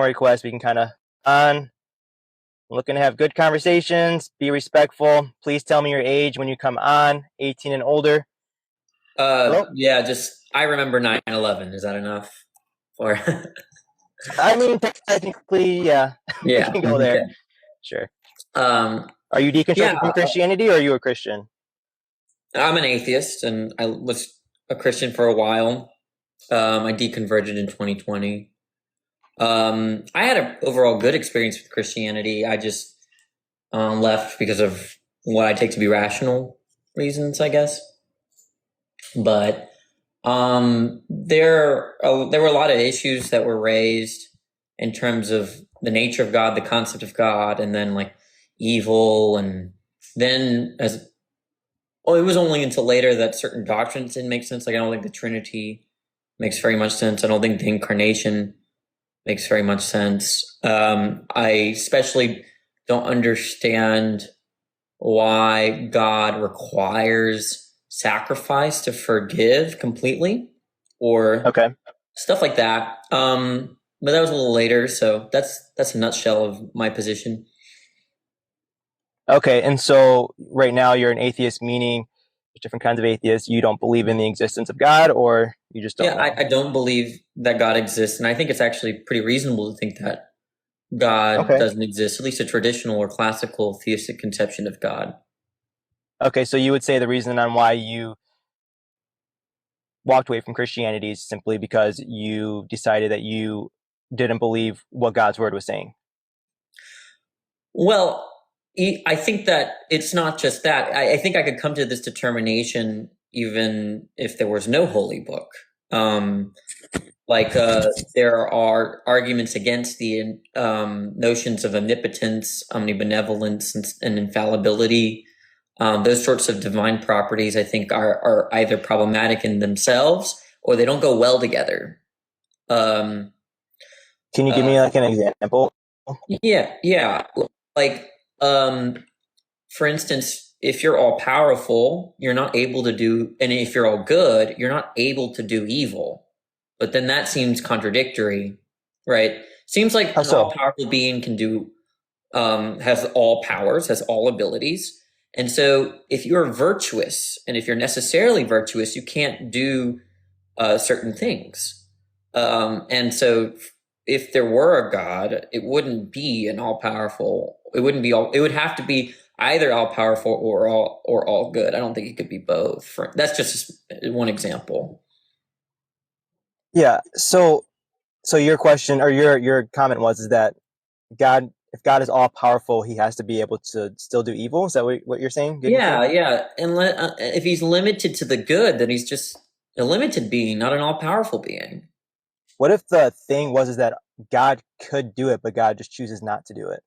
more requests. We can kind of on. Looking to have good conversations. Be respectful. Please tell me your age when you come on. 18 and older. Hello? Yeah, just I remember 9/11. Is that enough? Or I mean, technically, yeah, we yeah, can go there. okay. Sure. Um, Are you yeah, deconstructed from Christianity, or are you a Christian? I'm an atheist, and I was a Christian for a while. I deconverted in 2020. I had an overall good experience with Christianity. I just left because of what I take to be rational reasons, I guess. But there were a lot of issues that were raised in terms of the nature of God, the concept of God, and then like evil, and then it was only until later that certain doctrines didn't make sense. Like I don't think the Trinity makes very much sense. I don't think the Incarnation makes very much sense. I especially don't understand why God requires sacrifice to forgive completely, or Okay. stuff like that. But that was a little later, so that's a nutshell of my position. Okay. And so right now you're an atheist, meaning there's different kinds of atheists. You don't believe in the existence of God, or you just don't Yeah, know? I don't believe that God exists, and I think it's actually pretty reasonable to think that God Okay. doesn't exist, at least a traditional or classical theistic conception of God. Okay. So you would say the reason on why you walked away from Christianity is simply because you decided that you didn't believe what God's word was saying. Well, I think that it's not just that. I think I could come to this determination even if there was no holy book. Um, there are arguments against the notions of omnipotence, omnibenevolence, and infallibility. Those sorts of divine properties, I think, are either problematic in themselves or they don't go well together. Um, Can you give uh, me like an example? yeah. Like, for instance, if you're all powerful, you're not able to do, and if you're all good, you're not able to do evil. But then that seems contradictory, right? Seems like How an all so? powerful being can do, has all powers, has all abilities. And so if you're virtuous and if you're necessarily virtuous, you can't do certain things. And so if there were a God, it wouldn't be an all powerful, it wouldn't be all, it would have to be either all powerful or all good. I don't think it could be both. That's just one example. Yeah. So your question or your comment was is that God, if God is all powerful, he has to be able to still do evil. Is that what you're saying? Good and evil? Yeah. And if he's limited to the good, then he's just a limited being, not an all powerful being. What if the thing was is that God could do it, but God just chooses not to do it?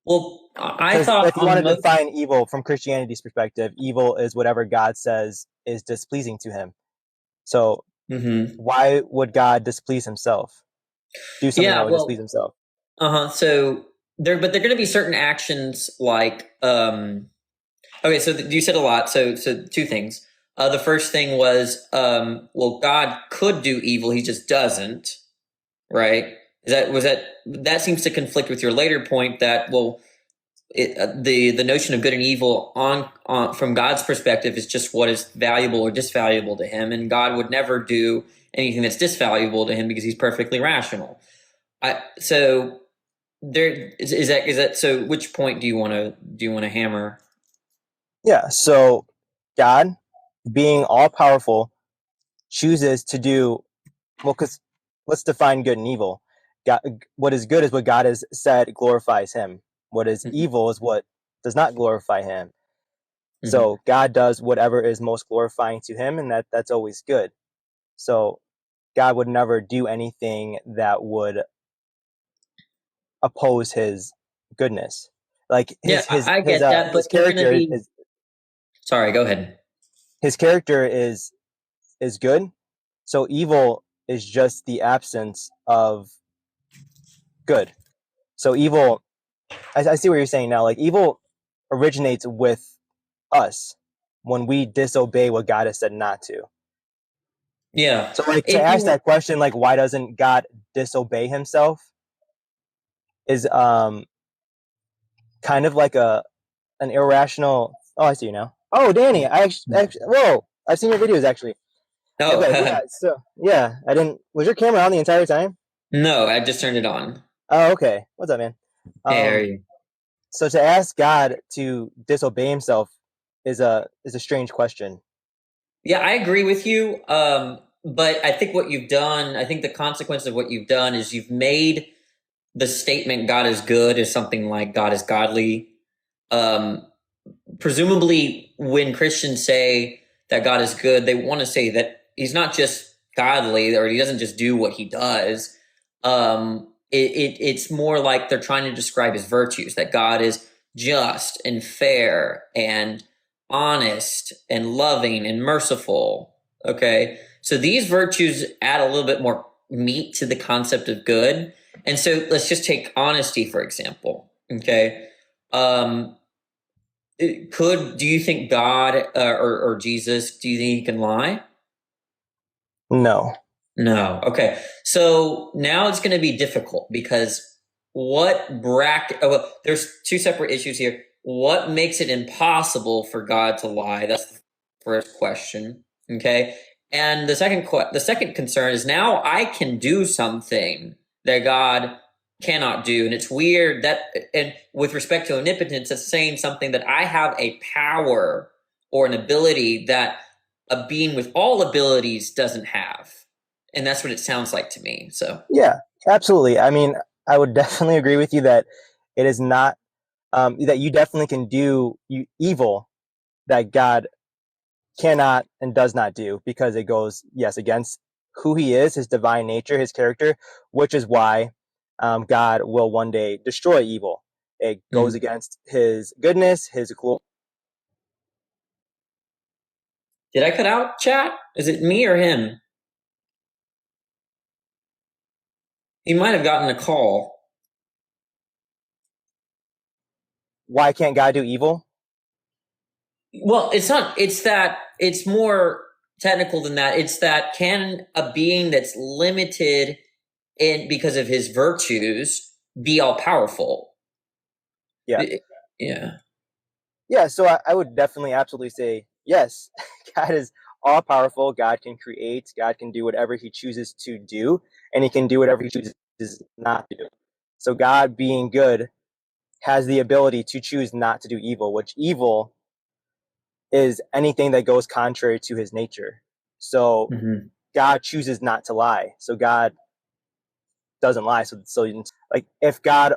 Well, I Because thought if you on want to most. define evil from Christianity's perspective, evil is whatever God says is displeasing to him. So Mhm. why would God displease himself? Do something that Yeah, would displease well, himself? So there are going to be certain actions like, okay, so you said a lot. So two things. The first thing was, well, God could do evil, he just doesn't, right? That seems to conflict with your later point that, well, the notion of good and evil on from God's perspective is just what is valuable or disvaluable to him, and God would never do anything that's disvaluable to him because he's perfectly rational. So there is that so which point do you want to hammer? Yeah. So God, being all powerful, chooses to do well. Because let's define good and evil. God, what is good is what God has said glorifies Him. What is Mm-hmm. evil is what does not glorify Him. Mm-hmm. So God does whatever is most glorifying to Him, and that's always good. So God would never do anything that would oppose His goodness. Like Yeah, I get that, his but they're going to character be. is Sorry, go ahead. his character is good. So evil is just the absence of good. So evil, I see what you're saying now. Like evil originates with us when we disobey what God has said not to. Yeah, So like to if ask you. that question, like why doesn't God disobey himself? is kind of like an irrational. Oh, I see you now. Oh, Danny, actually whoa, I've seen your videos actually. But Oh, yeah, so yeah, I didn't. Was your camera on the entire time? no, I just turned it on. Oh, okay. What's up, man? Hey, how are Um, you? so to ask God to disobey Himself is a strange question. Yeah, I agree with you. But I think what you've done, I think the consequence of what you've done is you've made the statement God is good is something like God is godly. Um, Presumably, when Christians say that God is good, they want to say that he's not just godly or he doesn't just do what he does. It's more like they're trying to describe his virtues, that God is just and fair and honest and loving and merciful. Okay. So these virtues add a little bit more meat to the concept of good. And so let's just take honesty, for example. Okay. Um, do you think God or Jesus, do you think he can lie? No. No. Okay. So now it's going to be difficult because well, there's two separate issues here. What makes it impossible for God to lie? That's the first question. Okay. And the second concern is now I can do something that God cannot do. And it's weird that, and with respect to omnipotence, it's saying something that I have a power or an ability that a being with all abilities doesn't have. And that's what it sounds like to me. So, Yeah, absolutely. I mean, I would definitely agree with you that it is not that you definitely can do evil that God cannot and does not do because it goes, yes, against who He is, His divine nature, His character, which is why God will one day destroy evil. It goes mm. against His goodness, His glory. Did I cut out chat? Is it me or him? He might have gotten a call. Why can't God do evil? Well, it's not, it's that, it's more technical than that. It's that can a being that's limited in because of his virtues be all powerful? Yeah. Yeah. Yeah, so I would definitely absolutely say yes. God is all powerful. God can create. God can do whatever He chooses to do, and He can do whatever He chooses not to do. So God, being good, has the ability to choose not to do evil, which evil is anything that goes contrary to His nature. So Mm-hmm. God chooses not to lie. So God doesn't lie. So like if God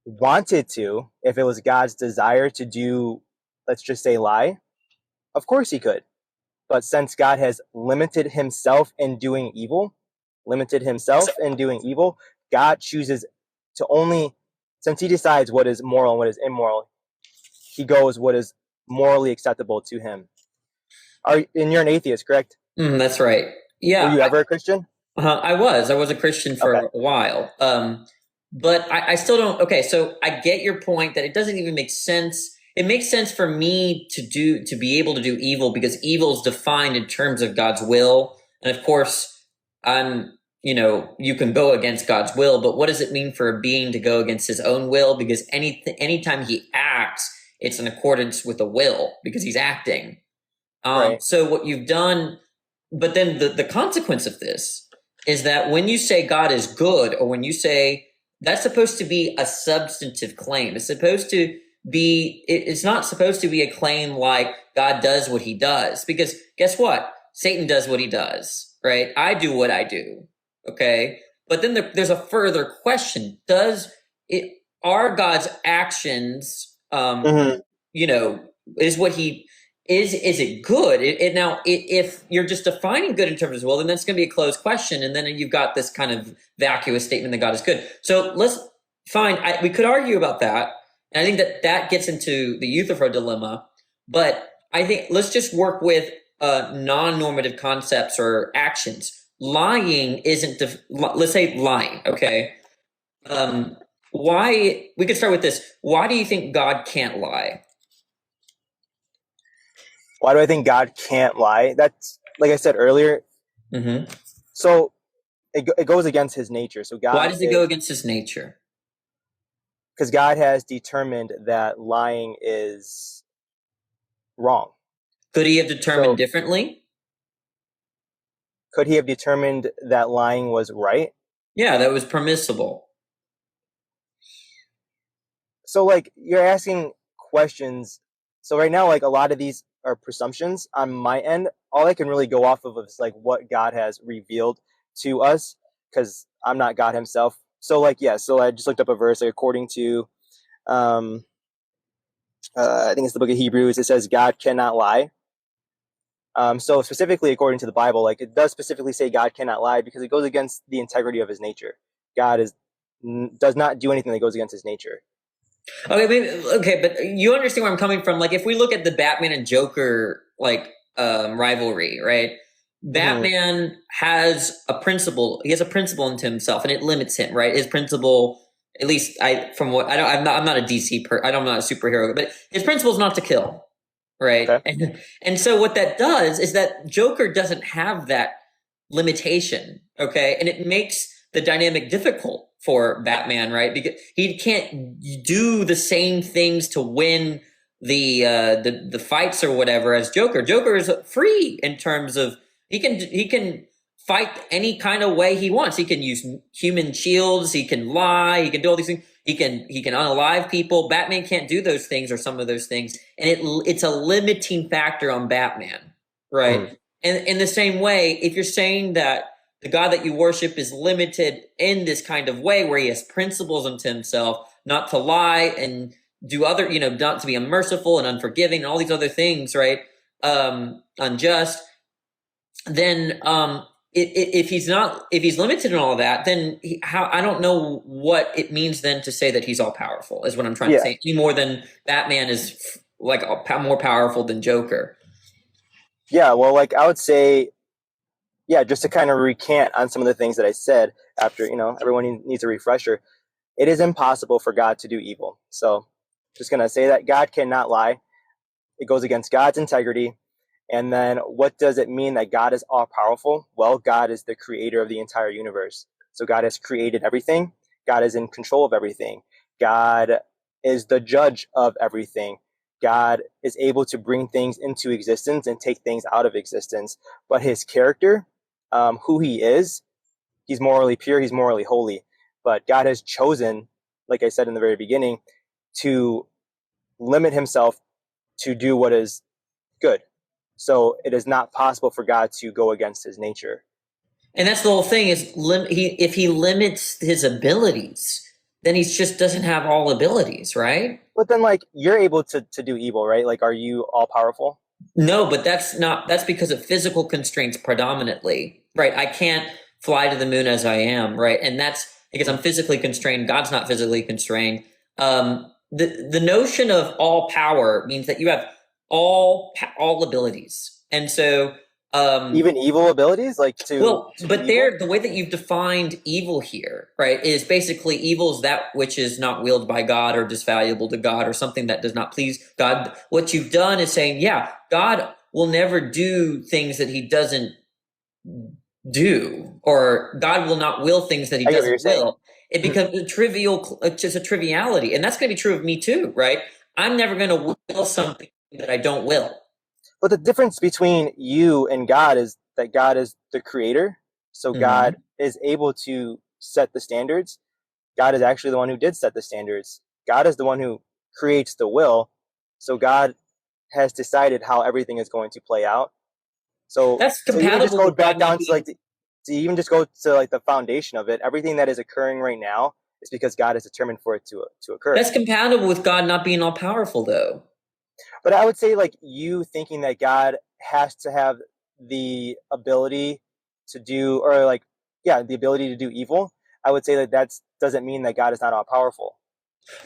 wanted to, if it was God's desire to do, let's just say lie, of course He could. But since God has limited himself in doing evil, God chooses to only, since He decides what is moral and what is immoral, He goes what is morally acceptable to Him. And you're an atheist, correct? That's right. Were Yeah. you ever a Christian? I was a Christian Okay. for a while. But I still don't. Okay, so I get your point that it doesn't even make sense. It makes sense for me to be able to do evil because evil is defined in terms of God's will, and of course, you can go against God's will, but what does it mean for a being to go against his own will? Because anytime he acts, it's in accordance with a will because he's acting. Right. So what you've done, but then the consequence of this is that when you say God is good, or when you say that's supposed to be a substantive claim, it's not supposed to be a claim like God does what he does, because guess what? Satan does what he does, right? I do what I do. Okay. But then there's a further question. Are God's actions, Mm-hmm. you know, is what he is it good? If you're just defining good in terms of his will, then that's going to be a closed question, and then you've got this kind of vacuous statement that God is good. So let's find. We could argue about that, and I think that gets into the Euthyphro dilemma. But I think let's just work with non-normative concepts or actions. Lying isn't. Let's say lying. Okay. Why? We could start with this. Why do you think God can't lie? Why do I think God can't lie? That's like I said earlier. Mm-hmm. So it goes against His nature. So Why God does it go is against his nature? because God has determined that lying is wrong. Could he have determined So differently? could he have determined that lying was right? Yeah, that was permissible. So like you're asking questions. So right now, like a lot of these are presumptions on my end. All I can really go off of is like what God has revealed to us, because I'm not God Himself. So like yeah, so I just looked up a verse like according to um I think it's the book of Hebrews. It says God cannot lie. So specifically according to the Bible, like it does specifically say God cannot lie because it goes against the integrity of His nature. God is does not do anything that goes against His nature. Okay, but you understand where I'm coming from. Like, if we look at the Batman and Joker rivalry, right? Mm-hmm. Batman has a principle. He has a principle into himself, and it limits him, right? His principle, at least from what I don't, I'm not a DC I'm not a superhero, but his principle is not to kill, right? Okay. And so what that does is that Joker doesn't have that limitation, okay, and it makes the dynamic difficult for Batman, right? Because he can't do the same things to win the fights or whatever as Joker. Joker is free in terms of he can fight any kind of way he wants. He can use human shields. He can lie. He can do all these things. He can unalive people. Batman can't do those things or some of those things, and it's a limiting factor on Batman, right? Mm-hmm. And in the same way, if you're saying that the God that you worship is limited in this kind of way where he has principles unto himself, not to lie and do other, not to be unmerciful and unforgiving and all these other things, right? Unjust, then if he's limited in all of that, then I don't know what it means then to say that he's all powerful is what I'm trying to Yeah. say. Any more than Batman is like more powerful than Joker. Yeah. Well, like I would say, yeah, just to kind of recant on some of the things that I said after, everyone needs a refresher. It is impossible for God to do evil. So just going to say that God cannot lie. It goes against God's integrity. And then what does it mean that God is all powerful? Well, God is the creator of the entire universe. So God has created everything. God is in control of everything. God is the judge of everything. God is able to bring things into existence and take things out of existence. But his character, who he is, he's morally pure, he's morally holy. But God has chosen, like I said in the very beginning, to limit himself to do what is good. So it is not possible for God to go against his nature. And that's the whole thing is if he limits his abilities, then he just doesn't have all abilities, right? But then like you're able to do evil, right? Like are you all powerful? No, but that's because of physical constraints predominantly, right? I can't fly to the moon as I am, right? And that's because I'm physically constrained. God's not physically constrained. The notion of all power means that you have all abilities. And so Even evil abilities, like to do but evil? the way that you've defined evil here, right, is basically evil is that which is not willed by God or disvaluable to God or something that does not please God. What you've done is saying, yeah, God will never do things that he doesn't do, or God will not will things that he I get what you're doesn't saying. will. It becomes just a triviality. And that's going to be true of me too, right? I'm never going to will something that I don't will. But the difference between you and God is that God is the creator. So God Mm-hmm. is able to set the standards. God is actually the one who did set the standards. God is the one who creates the will. So God has decided how everything is going to play out. So That's to even just compatible go with back God not down to being. like to even just go to like the foundation of it, everything that is occurring right now is because God has determined for it to occur. That's compatible with God not being all powerful, though. But I would say like you thinking that God has to have the ability to do or like yeah, the ability to do evil. I would say that that doesn't mean that God is not all powerful.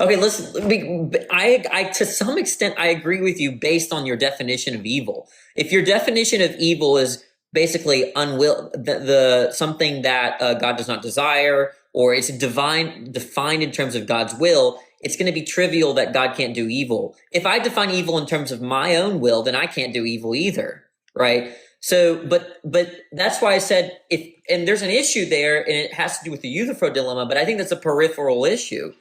Okay, listen. I to some extent I agree with you based on your definition of evil. If your definition of evil is basically unwill, the something that God does not desire, or it's defined in terms of God's will, it's going to be trivial that God can't do evil. If I define evil in terms of my own will, then I can't do evil either, right? So, but that's why I said and there's an issue there, and it has to do with the Euthyphro dilemma. But I think that's a peripheral issue.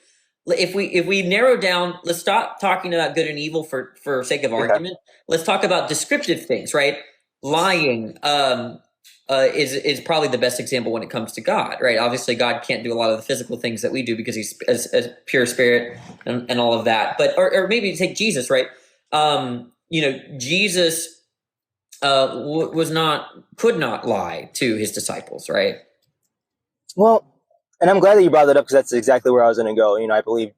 if we narrow down, let's stop talking about good and evil for sake of Okay. argument. Let's talk about descriptive things, right? Lying is probably the best example when it comes to God, right? Obviously, God can't do a lot of the physical things that we do because he's as pure spirit and all of that. But or maybe take Jesus, right? Jesus could not lie to his disciples, right? Well, and I'm glad that you brought that up because that's exactly where I was going to go. I believe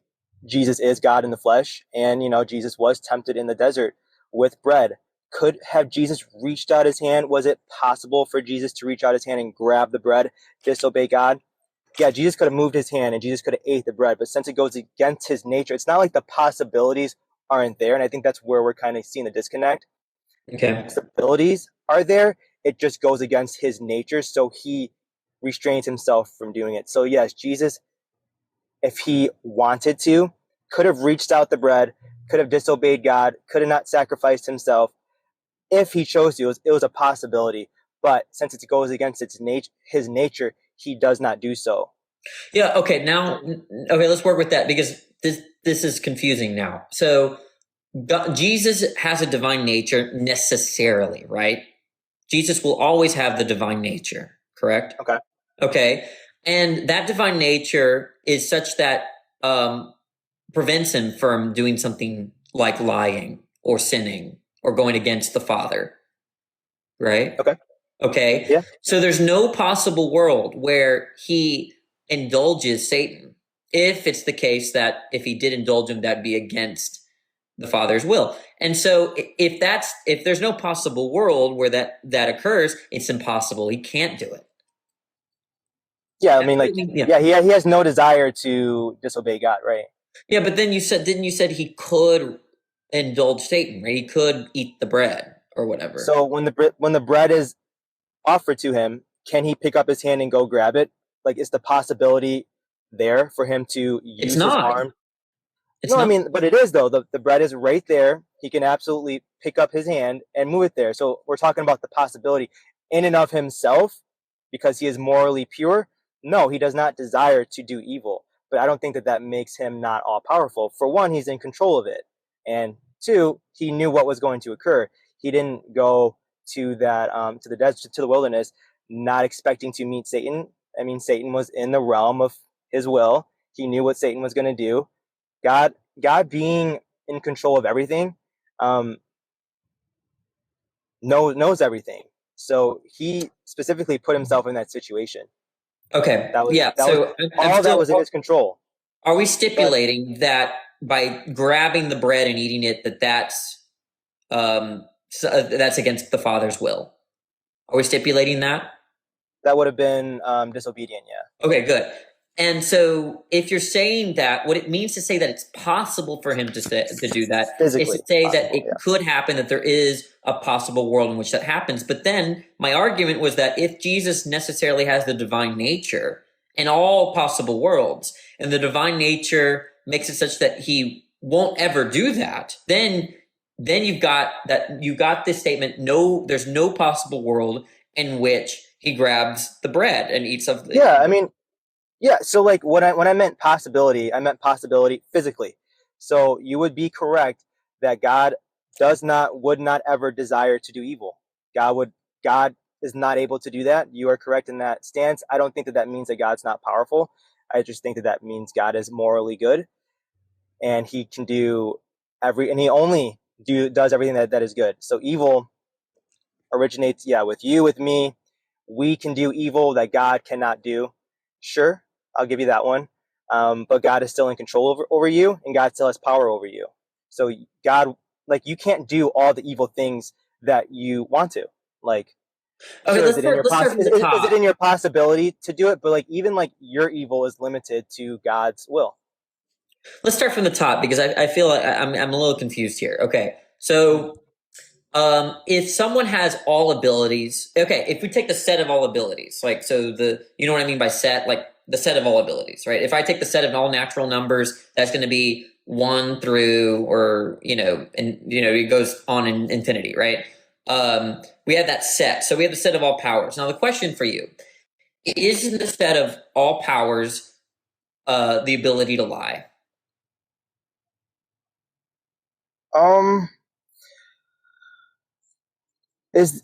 Jesus is God in the flesh, and Jesus was tempted in the desert with bread. Could have Jesus reached out his hand? Was it possible for Jesus to reach out his hand and grab the bread, disobey God? Yeah, Jesus could have moved his hand and Jesus could have ate the bread, but since it goes against his nature, it's not like the possibilities aren't there, and I think that's where we're kind of seeing the disconnect. Okay. Possibilities are there, it just goes against his nature, so he restrains himself from doing it. So yes, Jesus, if he wanted to, could have reached out the bread, could have disobeyed God, could have not sacrificed himself. If he chose to, it was a possibility. But since it goes against his nature, he does not do so. Yeah. Okay. Now, okay, let's work with that because this is confusing now. So Jesus has a divine nature necessarily, right? Jesus will always have the divine nature, correct? Okay. Okay. And that divine nature is such that prevents him from doing something like lying or sinning or going against the Father, right? Okay. Okay. Yeah. So there's no possible world where he indulges Satan. If it's the case that if he did indulge him, that'd be against the Father's will. And so if there's no possible world where that occurs, it's impossible. He can't do it. Yeah. I mean, like, Yeah. yeah, he has no desire to disobey God, right? Yeah, but then didn't you said he could indulge Satan, right? He could eat the bread or whatever. So when the bread is offered to him, can he pick up his hand and go grab it? Like, is the possibility there for him to It's use his not. arm? It's No, I not. mean, but it is though. The bread is right there. He can absolutely pick up his hand and move it there. So we're talking about the possibility in and of himself, because he is morally pure. No, he does not desire to do evil. But I don't think that makes him not all powerful. For one, he's in control of it, and two, he knew what was going to occur. He didn't go to that to the desert, to the wilderness, not expecting to meet Satan. I mean, Satan was in the realm of his will. He knew what Satan was going to do. God being in control of everything, um, knows everything. So he specifically put himself in that situation. Okay. That was Yeah. that was So I'm all that still. was in his control. Are we But stipulating that by grabbing the bread and eating it, that's against the Father's will? Are we stipulating that? that would have been disobedient. Yeah. Okay, good. And so, if you're saying that, what it means to say that it's possible for him to do that is Physically to say that possible. it Yeah. could happen, that there is a possible world in which that happens. But then, my argument was that if Jesus necessarily has the divine nature in all possible worlds, and the divine nature makes it such that he won't ever do that, then you've got this statement: no, there's no possible world in which he grabs the bread and eats of the. Yeah. I mean, yeah. So like when I meant possibility, I meant possibility physically. So you would be correct that God would not ever desire to do evil. God is not able to do that. You are correct in that stance. I don't think that means that God's not powerful. I just think that means God is morally good, and he can do and he only does everything that is good. So evil originates, yeah, with you, with me. We can do evil that God cannot do. Sure, I'll give you that one. But God is still in control over you, and God still has power over you. So God, like, you can't do all the evil things that you want to. Like, Okay, sure, is it in your let's start from the is it top. in your possibility to do it? But like, even like your evil is limited to God's will. Let's start from the top because I feel like I'm a little confused here. Okay, so if someone has all abilities, okay, if we take the set of all abilities, like so you know what I mean by set, like the set of all abilities, right? If I take the set of all natural numbers, that's going to be 1 through, or it goes on in infinity, right? We have that set, so we have the set of all powers. Now the question for you: isn't the set of all powers the ability to lie? Um, is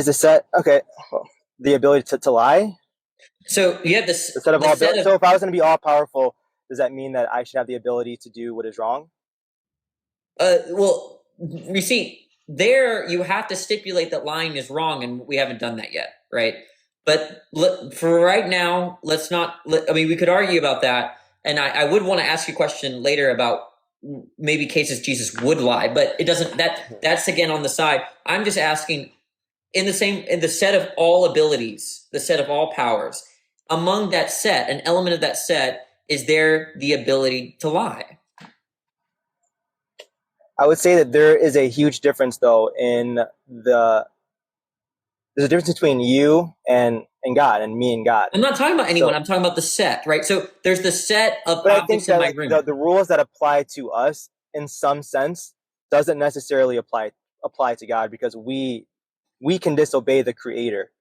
the set okay? Well, the ability to lie, So you have this the set of the all. set of So if I was going to be all powerful, does that mean that I should have the ability to do what is wrong? well, you see, there you have to stipulate that lying is wrong, and we haven't done that yet, right? But for right now, let's not. I mean, we could argue about that, and I would want to ask you a question later about maybe cases Jesus would lie, but it doesn't. That's again on the side. I'm just asking in the set of all abilities, the set of all powers. Among that set, an element of that set is there the ability to lie. I would say that there is a huge difference, though, in the there's a difference between you and God, and me and God. I'm not talking about anyone. So, I'm talking about the set, right? So there's the set of but I think objects in that my like room. the rules that apply to us in some sense doesn't necessarily apply to God, because we can disobey the Creator,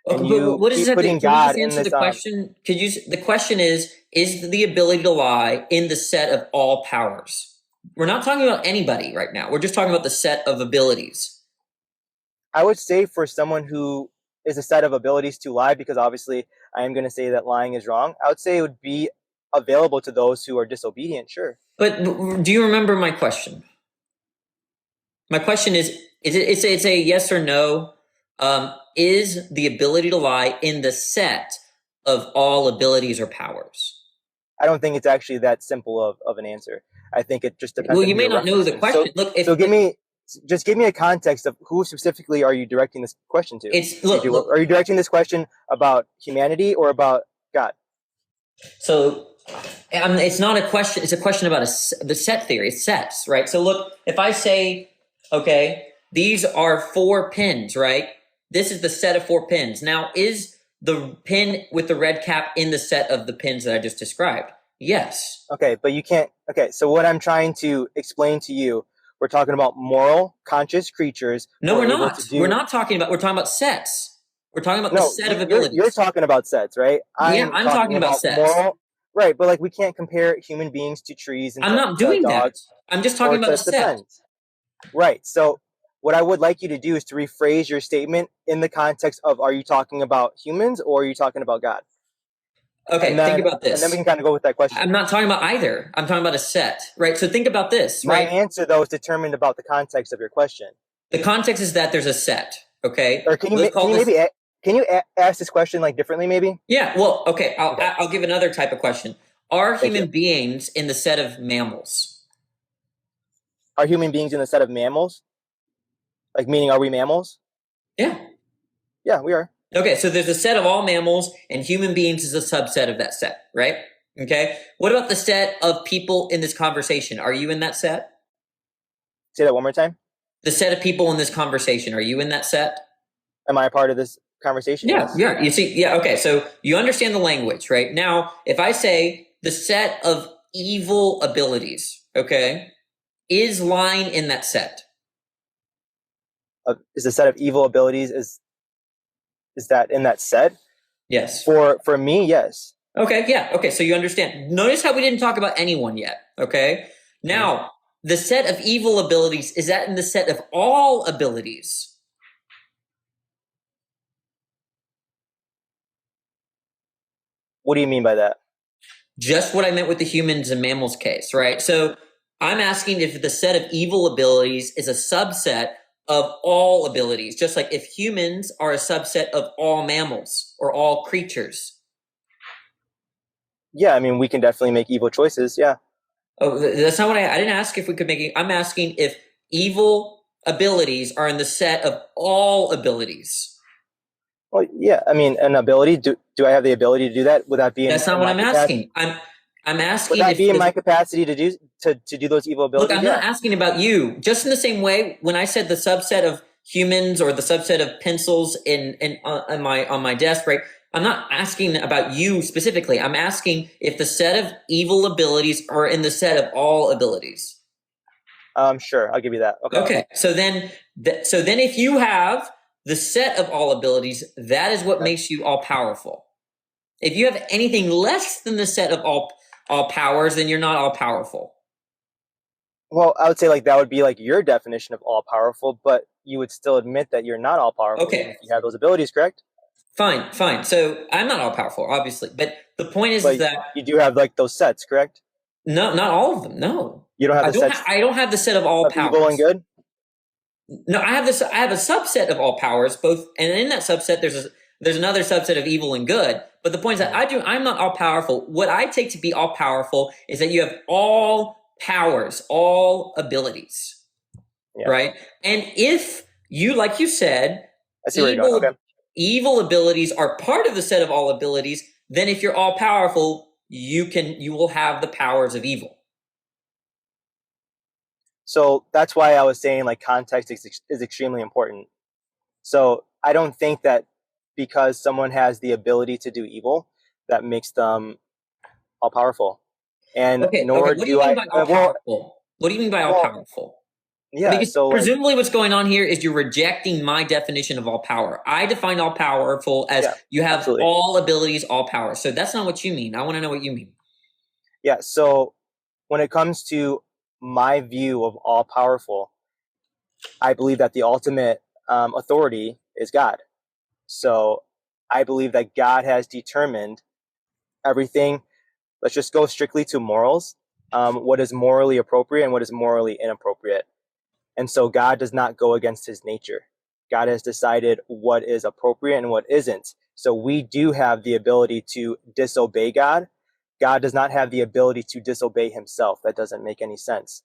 Okay, and but you what does this keep have to? putting Can you just God in answer the this. question? The question is the ability to lie in the set of all powers? We're not talking about anybody right now. We're just talking about the set of abilities. I would say for someone who is a set of abilities to lie, because obviously I am going to say that lying is wrong. I would say it would be available to those who are disobedient. Sure. But do you remember my question? My question is it's a yes or no. Is the ability to lie in the set of all abilities or powers? I don't think it's actually that simple of an answer. I think it just depends Well, on you who may you're not know the referencing. So, question. Look, so if give me just give me a context of who specifically are you directing this question to? it's look. Are you directing this question about humanity or about God? So it's not a question. It's a question about the set theory. It's sets, right? So look, if I say, okay, these are 4 pins, right? This is the set of 4 pins. Now, is the pin with the red cap in the set of the pins that I just described? Yes. Okay, but you can't. Okay, so what I'm trying to explain to you, we're talking about moral, conscious creatures who No, are we're able to not. We're do. not talking about. We're talking about sets. We're talking about the No, set of you're abilities. talking about sets, right? Yeah, I'm I'm talking talking about about sets. moral, right? But like we can't compare human beings to trees and I'm not to doing that. dogs I'm just talking or about a to set. pens, right? So what I would like you to do is to rephrase your statement in the context of: are you talking about humans or are you talking about God? And Okay, think then about and then we this. can kind of go with that question. I'm not talking about either. I'm talking about a set, right? So think about this, My right? answer though is determined about the context of your question. The context is that there's a set, okay? Or Let's can call you this. maybe ask this question like differently maybe? Yeah, well, okay, Okay, I'll give another type of question. Are thank you. human beings in the set of mammals? Are human beings in a set of mammals? Like meaning, are we mammals? Yeah. Yeah, we are. Okay, so there's a set of all mammals, and human beings is a subset of that set, right? Okay. What about the set of people in this conversation? Are you in that set? Say that one more time. The set of people in this conversation, are you in that set? Am I a part of this conversation? Yeah, Yes. yeah. You see, yeah, okay. So you understand the language, right? Now, if I say the set of evil abilities, okay, is lying in that set? Is the set of evil abilities is that in that set? Yes. For me, yes. Okay, yeah. Okay, so you understand. Notice how we didn't talk about anyone yet, okay? Now, the set of evil abilities, is that in the set of all abilities? What do you mean by that? Just what I meant with the humans and mammals case, right? So I'm asking if the set of evil abilities is a subset of all abilities, just like if humans are a subset of all mammals or all creatures. Yeah, I mean, we can definitely make evil choices. Yeah. Oh, that's not what I didn't ask if we could make it. I'm asking if evil abilities are in the set of all abilities. Well, yeah. I mean, an ability. Do I have the ability to do that? Would that be That's not in what my I'm capacity? asking. I'm Would asking that be in if my capacity to do to do those evil look, abilities? I'm not Yeah. asking about you. Just in the same way, when I said the subset of humans or the subset of pencils in on my desk, right? I'm not asking about you specifically. I'm asking if the set of evil abilities are in the set of all abilities. Sure. I'll give you that. Okay. Okay. So then if you have the set of all abilities, that is what Okay. makes you all powerful. If you have anything less than the set of all powers, then you're not all powerful. Well, I would say like that would be like your definition of all powerful, but you would still admit that you're not all powerful even Okay, if you have those abilities, correct? fine. So I'm not all powerful, obviously, but the point is But that you do have like those sets, correct? no, not all of them. No, You don't have I the don't. sets I don't have the set of all of evil and powers. good. No, I have this. I have a subset of all powers, both, and in that subset, there's another subset of evil and good. But the point is that Mhm. I'm not all powerful. What I take to be all powerful is that you have all powers, all abilities, Yeah, right? And if you, like you said, I see where you're going. evil Okay. evil abilities are part of the set of all abilities, then if you're all powerful, you will have the powers of evil. So that's why I was saying like context is extremely important. So I don't think that because someone has the ability to do evil, that makes them all powerful. And Okay. nor What do you do mean I. by all powerful? What do you mean by all Well, powerful? yeah. Because So like, presumably what's going on here is you're rejecting my definition of all power. I define all powerful as yeah, you have absolutely. all abilities, all power. So that's not what you mean. I want to know what you mean. Yeah. So when it comes to my view of all powerful, I believe that the ultimate authority is God. So I believe that God has determined everything. Let's just go strictly to morals, what is morally appropriate and what is morally inappropriate. And so God does not go against his nature. God has decided what is appropriate and what isn't. So we do have the ability to disobey God. God does not have the ability to disobey himself. That doesn't make any sense.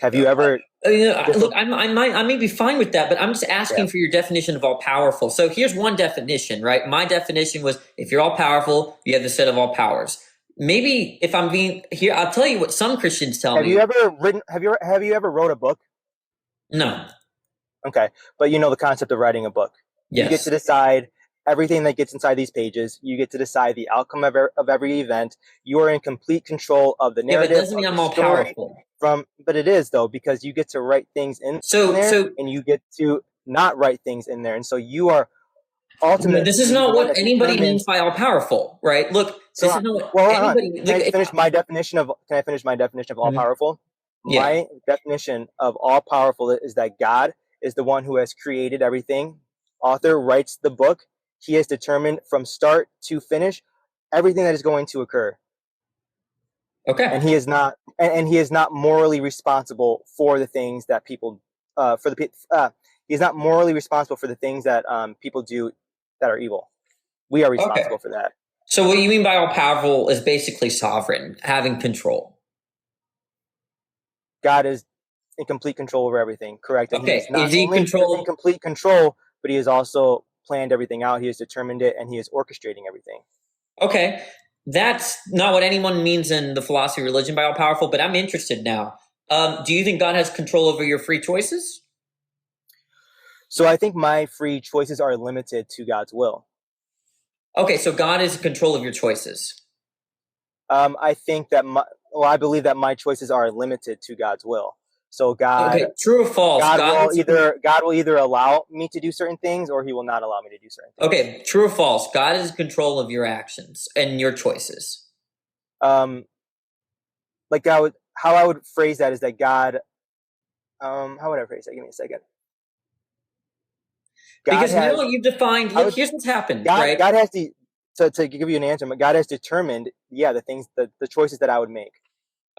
Have you ever Look, disobeyed? I may be fine with that, but I'm just Yeah. asking for your definition of all powerful. So here's one definition, right? My definition was if you're all powerful, you have the set of all powers. Maybe if I'm being here, I'll tell you what some Christians tell Have you me. ever written? Have you ever wrote a book? No. Okay, but you know the concept of writing a book. You get to Yes. decide everything that gets inside these pages. You get to decide the outcome of every event. You are in complete control of the Yeah, but it narrative doesn't of mean the I'm all story. powerful. But it is though because you get to write things in So there, so and you get to not write things in there, and so you are this is ultimately the not one what that anybody means determines. by all powerful, right? Look, So, this is not what well, hold on. anybody Can look. I finish my definition of? Can I finish my definition of all Mhm. powerful? Yeah. My definition of all powerful is that God is the one who has created everything. Author writes the book. He has determined from start to finish everything that is going to occur, Okay. and he is not morally responsible for the things that people for the he is not morally responsible for the things that people do that are evil. We are Okay. responsible for that. So what you mean by all powerful is basically sovereign, having control. God is in complete control over everything, correct? And he Okay. is Is not he only in control? complete control, but he has also planned everything out. He has determined it, and he is orchestrating everything. Okay. That's not what anyone means in the philosophy of religion by all powerful, but I'm interested now. Do you think God has control over your free choices? So I think my free choices are limited to God's will. Okay, so God is in control of your choices. I think that I believe that my choices are limited to God's will. So Okay, true or false? God will either allow me to do certain things, or he will not allow me to do certain things. Okay, true or false? God is in control of your actions and your choices. Um, like how I would phrase that is that God. How would I phrase that? Give me a second. God Because now has. you've defined, I look, would here's what's happened, right? God has to give you an answer, but God has determined, yeah, the choices that I would make.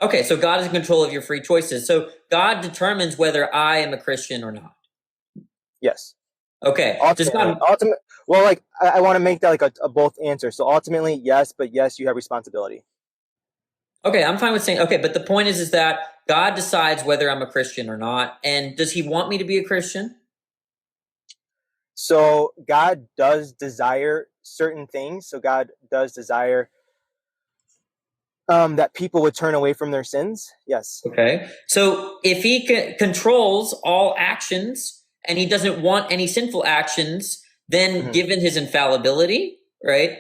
Okay, so God is in control of your free choices. So God determines whether I am a Christian or not. Yes. Okay. Does God Well, like I want to make that like a both answer. So ultimately, yes, but yes, you have responsibility. Okay, I'm fine with saying okay, but the point is that God decides whether I'm a Christian or not. And does he want me to be a Christian? So God does desire certain things. So God does desire that people would turn away from their sins. Yes. Okay. So if he controls all actions and he doesn't want any sinful actions, then Hmm. given his infallibility, right?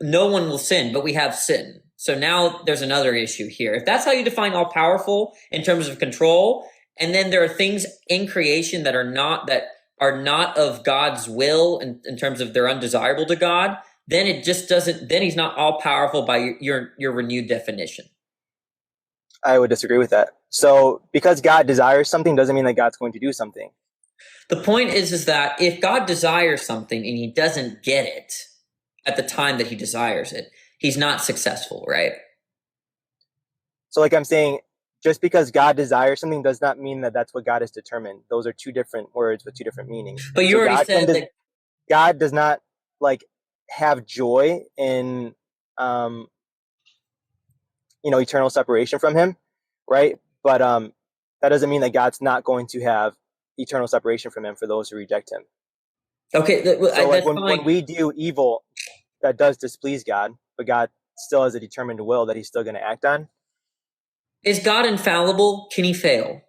No one will sin, but we have sin. So now there's another issue here. If that's how you define all powerful in terms of control, and then there are things in creation that are not of God's will in terms of they're undesirable to God, then it just doesn't then he's not all powerful by your renewed definition. I would disagree with that. So because God desires something doesn't mean that God's going to do something. The point is that if God desires something and he doesn't get it at the time that he desires it, he's not successful, right? So like I'm saying, just because God desires something does not mean that that's what God has determined. Those are two different words with two different meanings. But you So already said that. God does not like have joy in eternal separation from him, right? But that doesn't mean that God's not going to have eternal separation from him for those who reject him. Okay, So like that's when fine. we do evil that does displease God, but God still has a determined will that he's still going to act on. Is God infallible? Can he fail?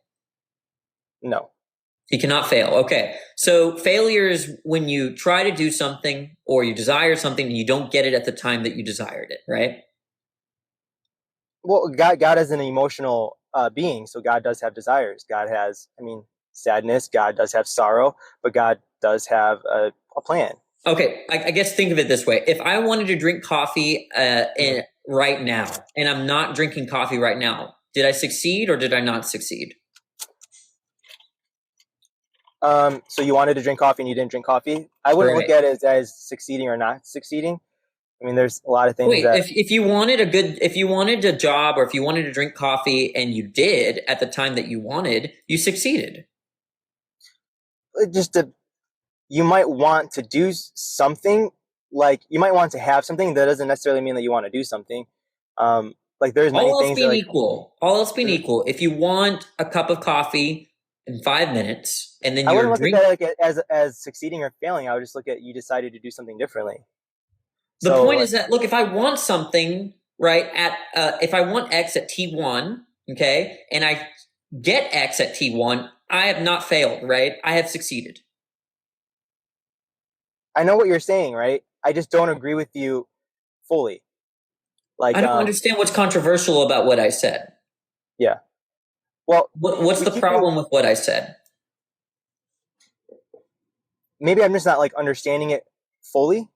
No. He cannot fail. Okay. So failure is when you try to do something or you desire something and you don't get it at the time that you desired it, right? Well, God is an emotional being, so God does have desires. God has, sadness. God does have sorrow, but God does have a plan. Okay, I guess think of it this way. If I wanted to drink coffee right now, and I'm not drinking coffee right now, did I succeed or did I not succeed? So you wanted to drink coffee and you didn't drink coffee. I wouldn't Right. look at it as succeeding or not succeeding. There's a lot of things Wait, that if you wanted if you wanted a job or if you wanted to drink coffee and you did at the time that you wanted, you succeeded. just to, you might want to do something. Like you might want to have something that doesn't necessarily mean that you want to do something. Like there's many All else things that being like equal, if you want a cup of coffee in 5 minutes and then I you're wouldn't look at drink, that like as succeeding or failing. I would just look at you decided to do something differently. the So point like is that look, if I want something right at if I want X at T1, okay, and I get X at T1, I have not failed, right? I have succeeded. I know what you're saying, right? I just don't agree with you fully. I Like don't understand what's controversial about what I said. yeah. Well, What's we the keep being problem with what I said? maybe I'm just not like understanding it fully.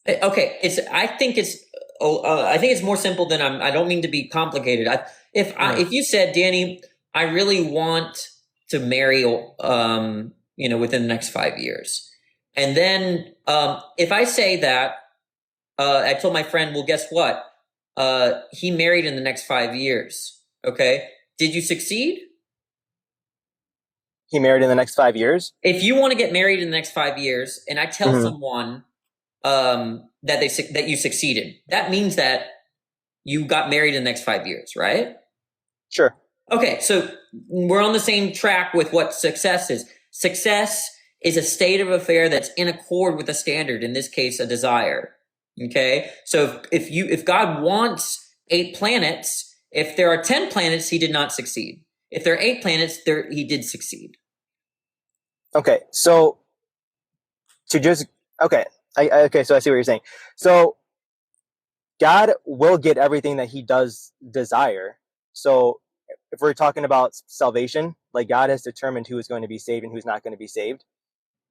Okay, I think it's more simple than I don't mean to be complicated. If you said, Danny, I really want to marry, within the next 5 years, and then if I say that, I told my friend, well, guess what? He married in the next 5 years. Okay, did you succeed? He married in the next 5 years. If you want to get married in the next 5 years, and I tell someone that you succeeded, that means that you got married in the next 5 years, right? Sure. Okay, so we're on the same track with what success is. Success is a state of affair that's in accord with a standard, in this case, a desire. Okay, so if God wants 8 planets, if there are 10 planets, he did not succeed. If there are 8 planets, he did succeed. Okay, so to just okay, okay, so I see what you're saying. So God will get everything that he does desire. So if we're talking about salvation, like God has determined who is going to be saved and who's not going to be saved.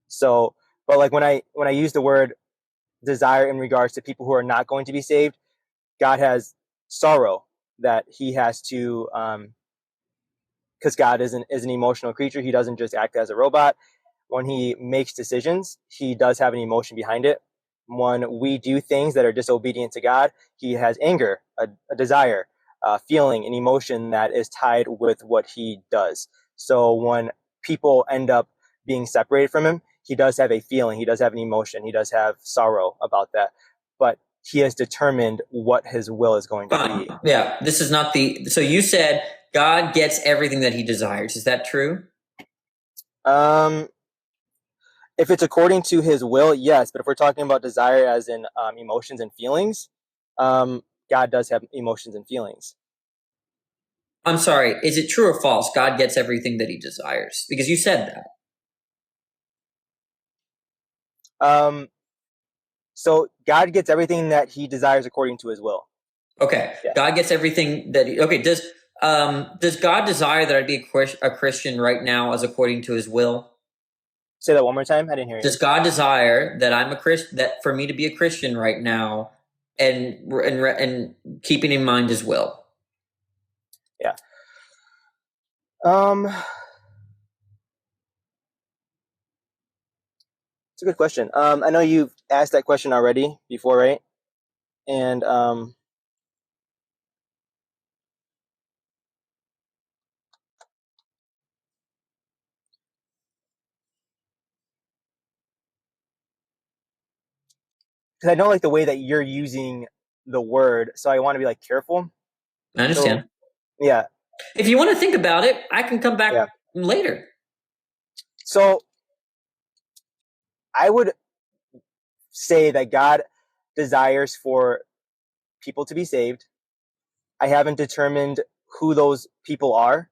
So, but like when I use the word desire in regards to people who are not going to be saved, God has sorrow that he has to because God is an emotional creature. He doesn't just act as a robot. When he makes decisions, he does have an emotion behind it. When we do things that are disobedient to God, he has anger, a desire, a feeling, an emotion that is tied with what he does. So when people end up being separated from him, he does have a feeling, he does have an emotion, he does have sorrow about that. But he has determined what his will is going to Fine. be. Yeah, this is not so you said God gets everything that he desires. Is that true? If it's according to his will, yes. But if we're talking about desire as in emotions and feelings, God does have emotions and feelings. I'm sorry. Is it true or false? God gets everything that he desires, because you said that. So God gets everything that he desires according to his will. Okay. Yeah. God gets everything that okay. Does God desire that I be a Christian right now as according to his will? Say that one more time. I didn't hear you. Does God desire that I'm a Christian, that for me to be a Christian right now and keeping in mind his will? Yeah. It's a good question. I know you've asked that question already before, right? And because I know like the way that you're using the word, so I want to be like careful. I understand. So yeah, If you want to think about it, I can come back yeah. later. So I would say that God desires for people to be saved. I haven't determined who those people are,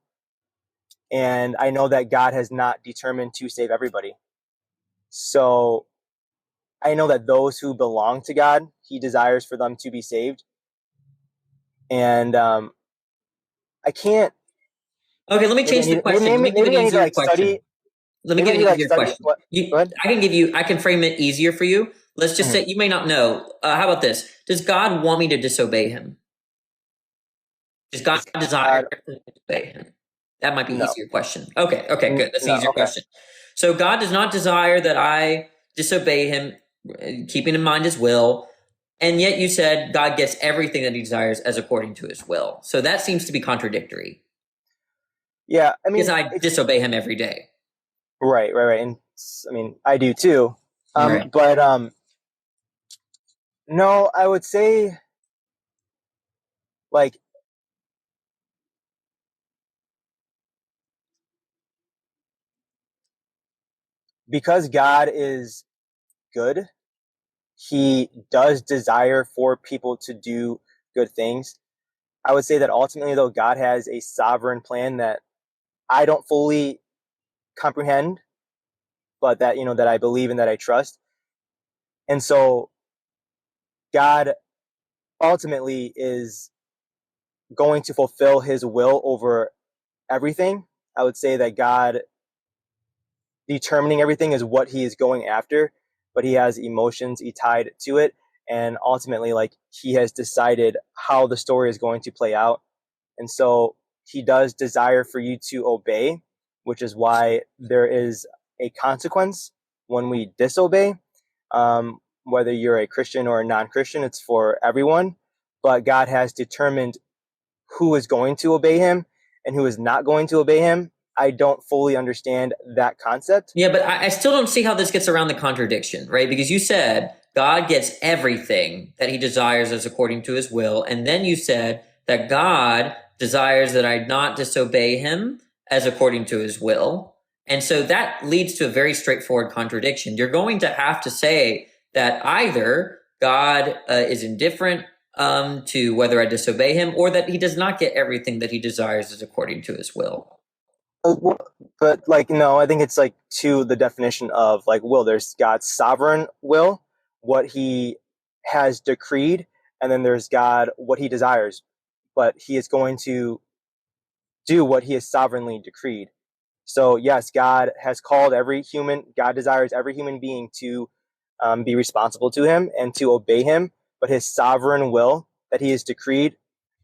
and I know that God has not determined to save everybody. So I know that those who belong to God, He desires for them to be saved. And I can't. Okay, let me Maybe I change the need. question. Let me give an Maybe I need to easier like question. study. Let me Maybe give I an need to like easier study. question. What? Go ahead. I can frame it easier for you. Let's just say you may not know. How about this? Does God want me to disobey him? Does God Does desire God? to disobey him? That might be No. easier question. Okay, good. That's an No. easier Okay. question. So God does not desire that I disobey him, keeping in mind his will. And yet you said God gets everything that he desires as according to his will. So that seems to be contradictory. Yeah. I Because mean, I it's disobey him every day. right. And I mean, I do too. Right. But no, I would say like because God is good, He does desire for people to do good things. I would say that ultimately, though, God has a sovereign plan that I don't fully comprehend, but that that I believe and that I trust. And so God ultimately is going to fulfill his will over everything. I would say that God determining everything is what he is going after, but he has emotions he tied to it. And ultimately, like he has decided how the story is going to play out. And so he does desire for you to obey, which is why there is a consequence when we disobey. Whether you're a Christian or a non-Christian, it's for everyone. But God has determined who is going to obey him and who is not going to obey him. I don't fully understand that concept. Yeah, but I still don't see how this gets around the contradiction, right? Because you said God gets everything that he desires as according to his will. And then you said that God desires that I not disobey him as according to his will. And so that leads to a very straightforward contradiction. You're going to have to say that either God is indifferent to whether I disobey him, or that he does not get everything that he desires as according to his will. But like no, I think it's like to the definition of like will. There's God's sovereign will, what he has decreed, and then there's God what he desires, but he is going to do what he has sovereignly decreed. So yes, God has called every human. God desires every human being to be responsible to him and to obey him, but his sovereign will that he has decreed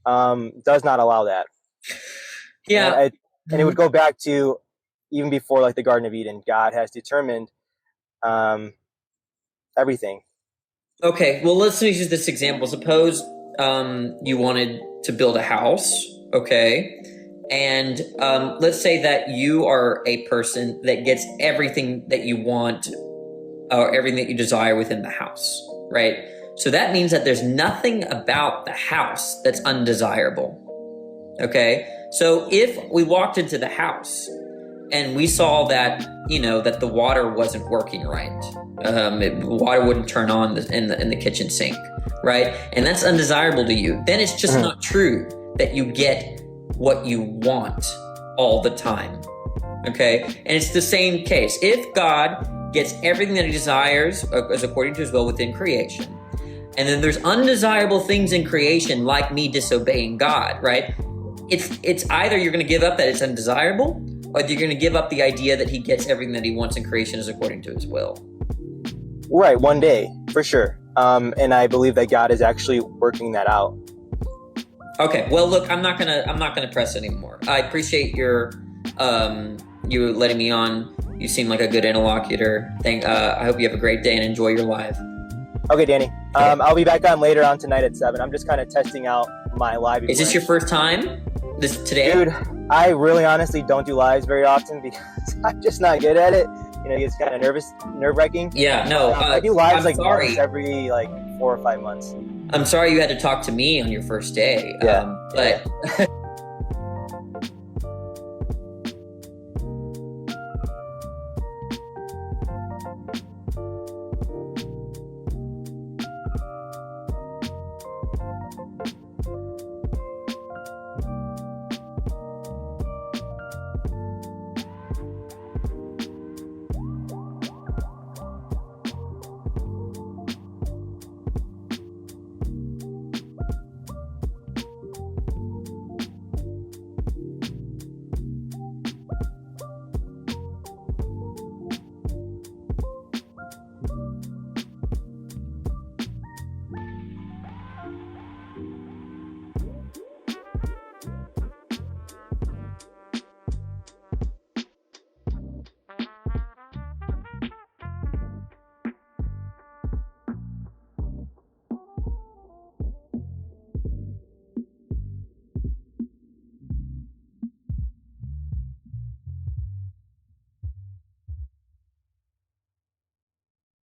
does not allow that. Yeah. And it would go back to even before like the Garden of Eden. God has determined everything. Okay, well, let's use this example. Suppose you wanted to build a house, okay? And let's say that you are a person that gets everything that you want or everything that you desire within the house, right? So that means that there's nothing about the house that's undesirable, okay? So if we walked into the house and we saw that that the water wasn't working right, water wouldn't turn on in the kitchen sink, right? And that's undesirable to you. Then it's just not true that you get what you want all the time, okay? And it's the same case. If God gets everything that he desires as according to his will within creation, and then there's undesirable things in creation like me disobeying God, right? It's either you're going to give up that it's undesirable, or you're going to give up the idea that he gets everything that he wants in creation is according to his will. Right, one day, for sure. And I believe that God is actually working that out. Okay. Well, look, I'm not gonna press anymore. I appreciate your you letting me on. You seem like a good interlocutor. I hope you have a great day and enjoy your live. Okay, Danny. I'll be back on later on tonight at 7. I'm just kind of testing out my live. Is this your first time? Today? Dude, I really honestly don't do lives very often because I'm just not good at it. You know, it's kind of nerve-wracking. Yeah, no. I do lives once every 4 or 5 months. I'm sorry you had to talk to me on your first day. Yeah. But